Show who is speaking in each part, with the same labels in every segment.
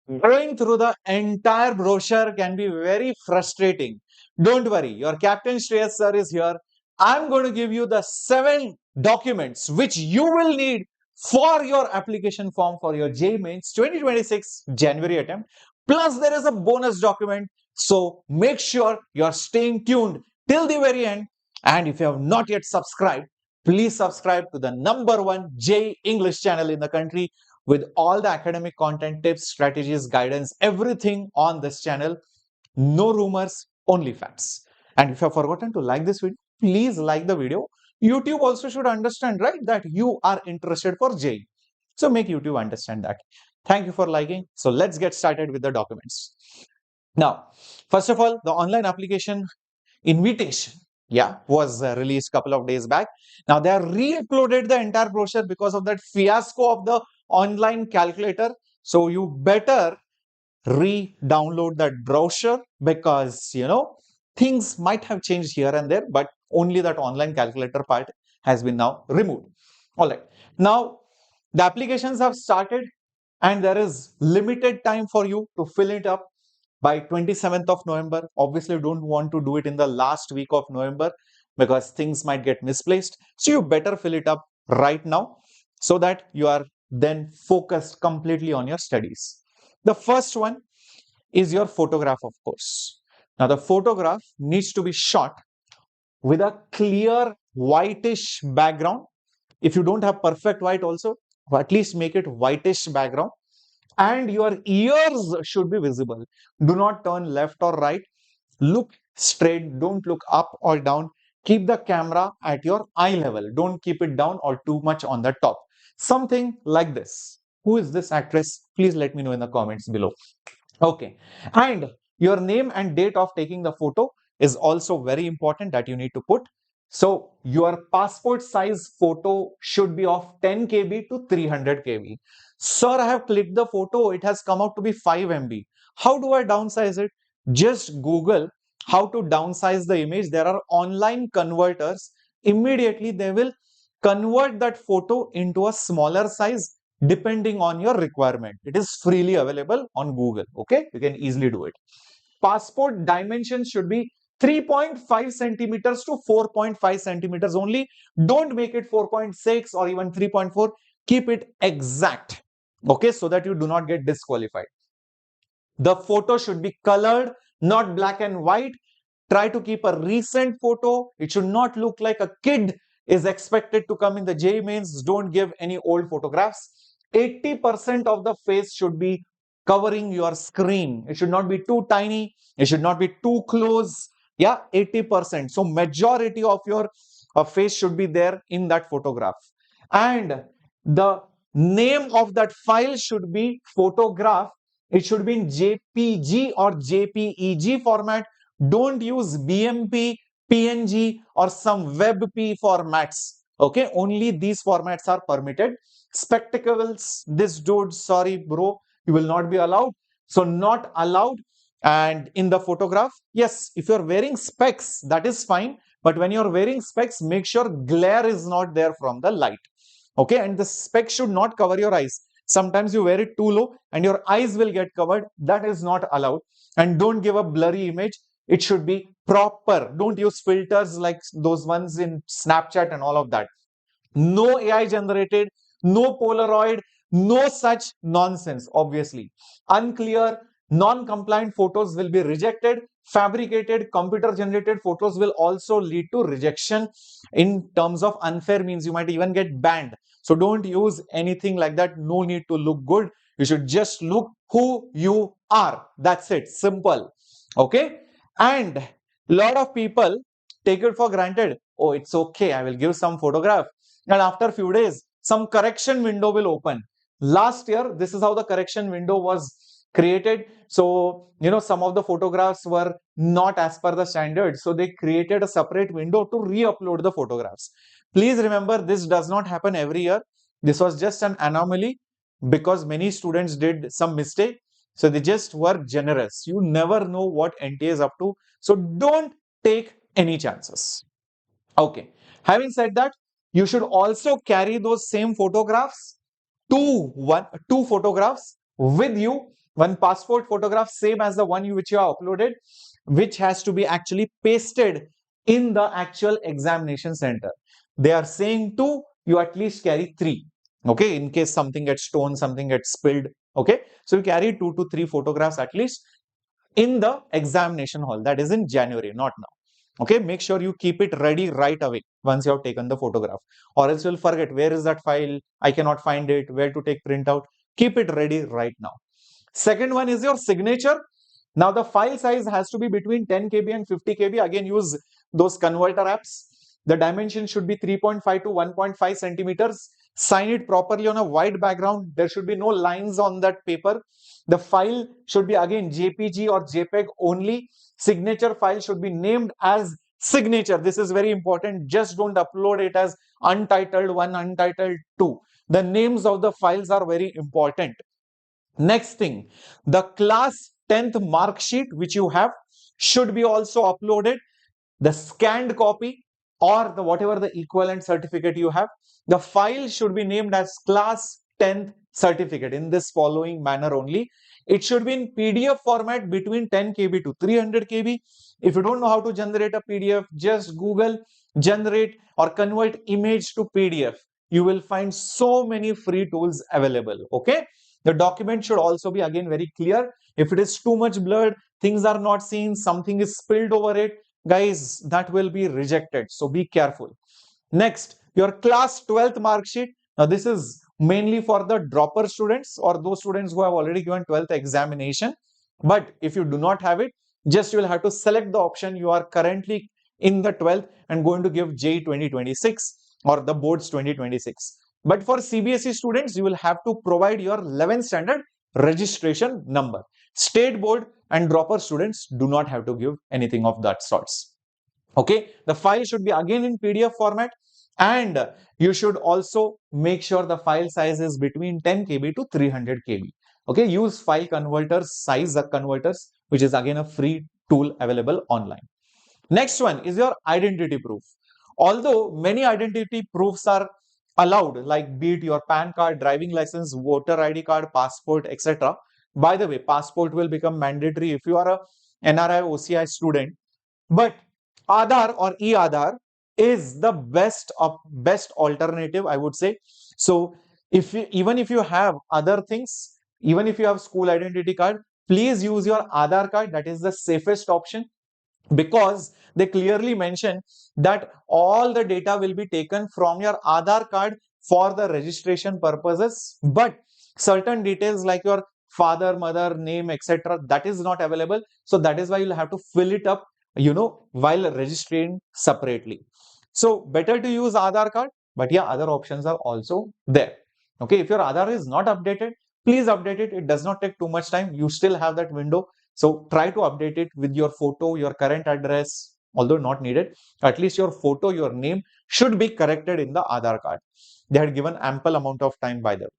Speaker 1: Going through the entire brochure can be very frustrating. Don't worry, your captain Shreyas Sir is here. I'm going to give you the 7 documents which you will need for your application form for your JEE Mains 2026 January attempt. Plus, there is a bonus document. So make sure you're staying tuned till the very end. And if you have not yet subscribed, please subscribe to the #1 JEE English channel in the country with all the academic content, tips, strategies, guidance, everything on this channel. No rumors, only facts. And if you have forgotten to like this video, please like the video. YouTube also should understand, right, that you are interested for JEE. So make YouTube understand that. Thank you for liking. So let's get started with the documents. Now, first of all, the online application invitation, yeah, was released a couple of days back. Now they have re-uploaded the entire brochure because of that fiasco of the online calculator. So you better re-download that brochure because things might have changed here and there, but only that online calculator part has been now removed. All right, now the applications have started and there is limited time for you to fill it up by 27th of November. Obviously, you don't want to do it in the last week of November because things might get misplaced. So you better fill it up right now so that you are then focused completely on your studies. The first one is your photograph, of course. Now, the photograph needs to be shot with a clear whitish background. If you don't have perfect white also, at least make it whitish background. And your ears should be visible. Do not turn left or right. Look straight. Don't look up or down. Keep the camera at your eye level. Don't keep it down or too much on the top. Something like this. Who is this actress? Please let me know in the comments below. Okay. And your name and date of taking the photo is also very important that you need to put. So your passport size photo should be of 10 KB to 300 KB. Sir, I have clicked the photo. It has come out to be 5 MB. How do I downsize it? Just Google how to downsize the image. There are online converters. Immediately they will convert that photo into a smaller size depending on your requirement. It is freely available on Google. Okay, you can easily do it. Passport dimensions should be 3.5 centimeters to 4.5 centimeters only. Don't make it 4.6 or even 3.4. Keep it exact. Okay, so that you do not get disqualified. The photo should be colored, not black and white. Try to keep a recent photo. It should not look like a kid is expected to come in the JEE Mains. Don't give any old photographs. 80% of the face should be covering your screen. It should not be too tiny. It should not be too close. Yeah, 80%. So majority of your face should be there in that photograph. And the name of that file should be photograph. It should be in JPG or JPEG format. Don't use BMP, PNG or some WebP formats. Okay, only these formats are permitted. Spectacles, this dude, sorry bro, you will not be allowed. So not allowed. And in the photograph, yes, if you're wearing specs, that is fine. But when you're wearing specs, make sure glare is not there from the light. Okay, and the specs should not cover your eyes. Sometimes you wear it too low and your eyes will get covered. That is not allowed. And don't give a blurry image. It should be proper. Don't use filters like those ones in Snapchat and all of that. No AI generated, no Polaroid, no such nonsense, obviously. Unclear, non-compliant photos will be rejected. Fabricated, computer-generated photos will also lead to rejection. In terms of unfair means, you might even get banned. So don't use anything like that. No need to look good. You should just look who you are. That's it. Simple. Okay. And a lot of people take it for granted. Oh, it's okay. I will give some photograph. And after a few days, some correction window will open. Last year, this is how the correction window was created. So, some of the photographs were not as per the standard. So they created a separate window to re-upload the photographs. Please remember, this does not happen every year. This was just an anomaly because many students did some mistake. So they just were generous. You never know what NTA is up to. So don't take any chances. Okay. Having said that, you should also carry those same photographs, two photographs with you One passport photograph, same as the one which you have uploaded, which has to be actually pasted in the actual examination center. They are saying two, you at least carry three. Okay, in case something gets stolen, something gets spilled. Okay, so you carry 2 to 3 photographs at least in the examination hall. That is in January, not now. Okay, make sure you keep it ready right away once you have taken the photograph, or else you'll forget where is that file, I cannot find it, where to take printout. Keep it ready right now. Second one is your signature. Now the file size has to be between 10 KB and 50 KB. Again, use those converter apps. The dimension should be 3.5 to 1.5 centimeters. Sign it properly on a white background. There should be no lines on that paper. The file should be again JPG or JPEG only. Signature file should be named as signature. This is very important. Just don't upload it as untitled 1, untitled 2. The names of the files are very important. Next thing, the class 10th mark sheet which you have should be also uploaded. The scanned copy or the whatever the equivalent certificate you have, the file should be named as class 10th certificate in this following manner only. It should be in PDF format between 10 KB to 300 KB. If you don't know how to generate a PDF, just Google generate or convert image to PDF. You will find so many free tools available. Okay. The document should also be again very clear. If it is too much blurred, things are not seen, something is spilled over it, guys, that will be rejected. So be careful. Next, your class 12th mark sheet. Now this is mainly for the dropper students or those students who have already given 12th examination. But if you do not have it, just you will have to select the option you are currently in the 12th and going to give JEE 2026 or the boards 2026. But for CBSE students, you will have to provide your 11th standard registration number. State board and dropper students do not have to give anything of that sorts. Okay, the file should be again in PDF format, and you should also make sure the file size is between 10 KB to 300 KB. Okay, use file converters, size converters, which is again a free tool available online. Next one is your identity proof. Although many identity proofs are allowed, like be it your PAN card, driving license, voter ID card, passport, etc. By the way, passport will become mandatory if you are a NRI OCI student. But Aadhaar or e-Aadhaar is the best alternative, I would say. So even if you have other things, even if you have school identity card, please use your Aadhaar card. That is the safest option, because they clearly mention that all the data will be taken from your Aadhaar card for the registration purposes, but certain details like your father, mother, name, etc., that is not available. So that is why you'll have to fill it up, while registering separately. So better to use Aadhaar card, but yeah, other options are also there. Okay, if your Aadhaar is not updated, please update it. It does not take too much time. You still have that window. So try to update it with your photo, your current address, although not needed. At least your photo, your name should be corrected in the Aadhaar card. They had given ample amount of time by the way.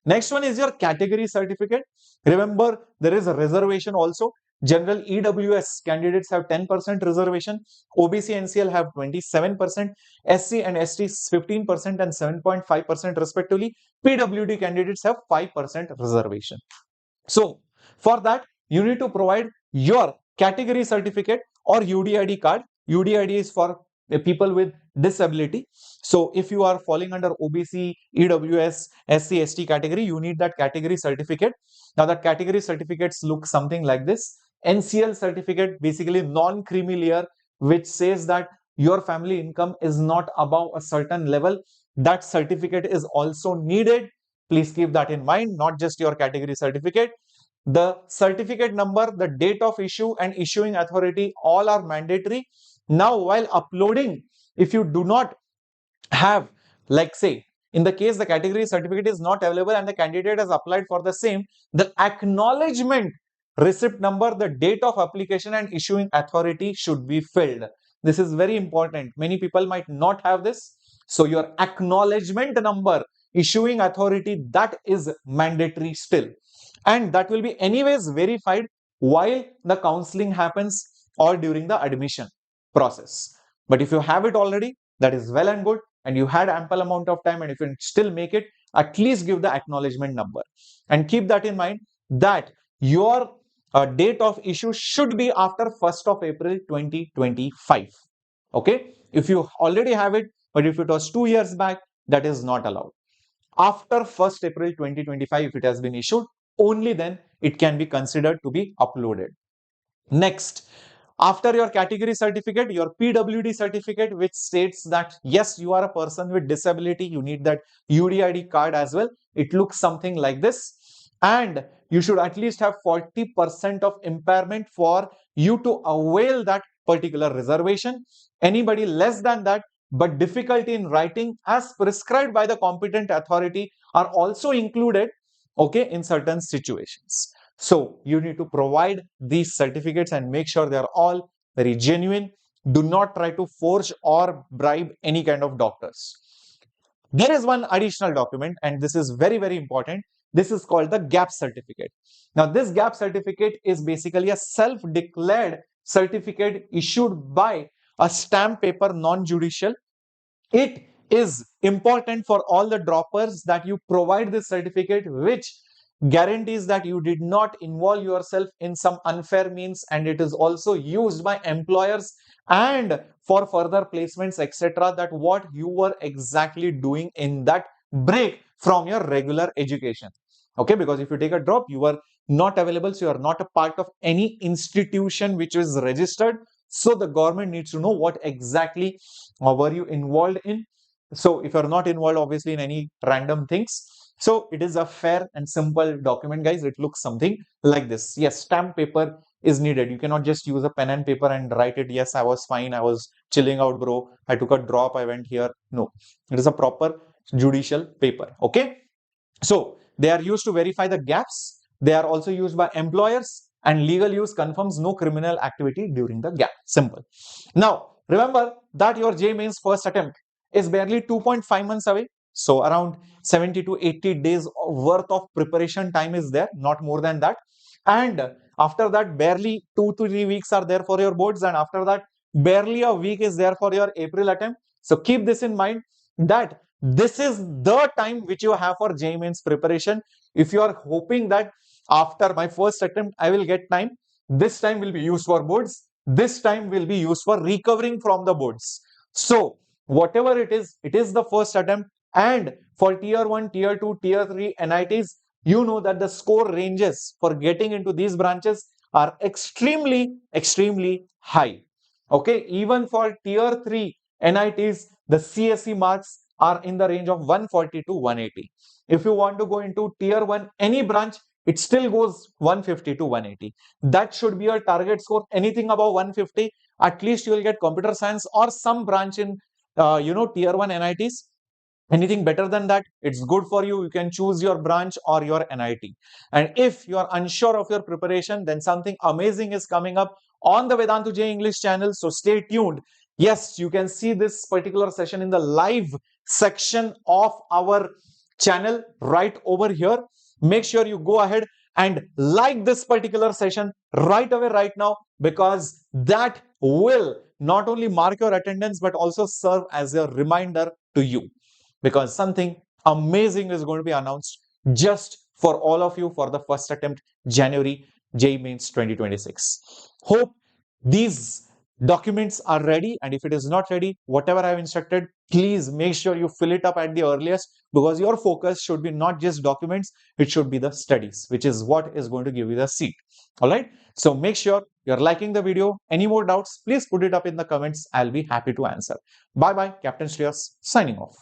Speaker 1: Next one is your category certificate. Remember, there is a reservation also. General EWS candidates have 10% reservation. OBC NCL have 27%. SC and ST 15% and 7.5% respectively. PWD candidates have 5% reservation. So for that, you need to provide your category certificate or UDID card. UDID is for the people with disability. So if you are falling under OBC, EWS, SC, ST category, you need that category certificate. Now the category certificates look something like this. NCL certificate, basically non-creamy layer, which says that your family income is not above a certain level. That certificate is also needed. Please keep that in mind, not just your category certificate. The certificate number, the date of issue and issuing authority, all are mandatory. Now, while uploading, if you do not have, like say, in the case the category certificate is not available and the candidate has applied for the same, the acknowledgement receipt number, the date of application and issuing authority should be filled. This is very important. Many people might not have this. So your acknowledgement number, issuing authority, that is mandatory still. And that will be anyways verified while the counseling happens or during the admission process. But if you have it already, that is well and good, and you had ample amount of time, and if you still make it, at least give the acknowledgement number. And keep that in mind that your date of issue should be after 1st of April 2025. Okay, if you already have it, but if it was 2 years back, that is not allowed. After 1st April 2025, if it has been issued, only then it can be considered to be uploaded. Next, after your category certificate, your PWD certificate, which states that yes, you are a person with disability, you need that UDID card as well. It looks something like this, and you should at least have 40% of impairment for you to avail that particular reservation. Anybody less than that but difficulty in writing as prescribed by the competent authority are also included, okay, in certain situations. So you need to provide these certificates and make sure they are all very genuine. Do not try to forge or bribe any kind of doctors. There is one additional document, and this is very, very important. This is called the GAP certificate. Now, this GAP certificate is basically a self-declared certificate issued by a stamp paper non-judicial. It is important for all the droppers that you provide this certificate, which guarantees that you did not involve yourself in some unfair means, and it is also used by employers and for further placements, etc., that what you were exactly doing in that break from your regular education. Okay, because if you take a drop, you are not available, so you are not a part of any institution which is registered. So the government needs to know what exactly were you involved in. So if you're not involved obviously in any random things, so it is a fair and simple document, guys. It looks something like this. Yes, stamp paper is needed. You cannot just use a pen and paper and write it, yes, I was fine, I was chilling out, bro, I took a drop, I went here. No, it is a proper judicial paper. Okay, so they are used to verify the gaps. They are also used by employers, and legal use confirms no criminal activity during the gap. Simple. Now, remember that your JEE Mains first attempt is barely 2.5 months away. So around 70 to 80 days worth of preparation time is there, not more than that. And after that, barely 2 to 3 weeks are there for your boards. And after that, barely a week is there for your April attempt. So keep this in mind that this is the time which you have for JEE Mains preparation. If you are hoping that after my first attempt I will get time, this time will be used for boards. This time will be used for recovering from the boards. So whatever it is the first attempt. And for tier 1, tier 2, tier 3 NITs, you know that the score ranges for getting into these branches are extremely, extremely high. Okay, even for tier 3 NITs, the CSE marks are in the range of 140 to 180. If you want to go into tier 1 any branch, it still goes 150 to 180. That should be your target score. Anything above 150, at least you will get computer science or some branch in tier 1 NITs. Anything better than that, it's good for you. You can choose your branch or your NIT. And if you are unsure of your preparation, then something amazing is coming up on the Vedantu J English channel. So stay tuned. Yes, you can see this particular session in the live section of our channel right over here. Make sure you go ahead and like this particular session right away, right now, because that will not only mark your attendance but also serve as a reminder to you, because something amazing is going to be announced just for all of you for the first attempt January JEE Mains 2026. Hope these documents are ready, and if it is not ready, whatever I have instructed, please make sure you fill it up at the earliest, because your focus should be not just documents, it should be the studies, which is what is going to give you the seat. All right, so make sure you're liking the video. Any more doubts, please put it up in the comments. I'll be happy to answer. Bye bye. Captain Shreyas signing off.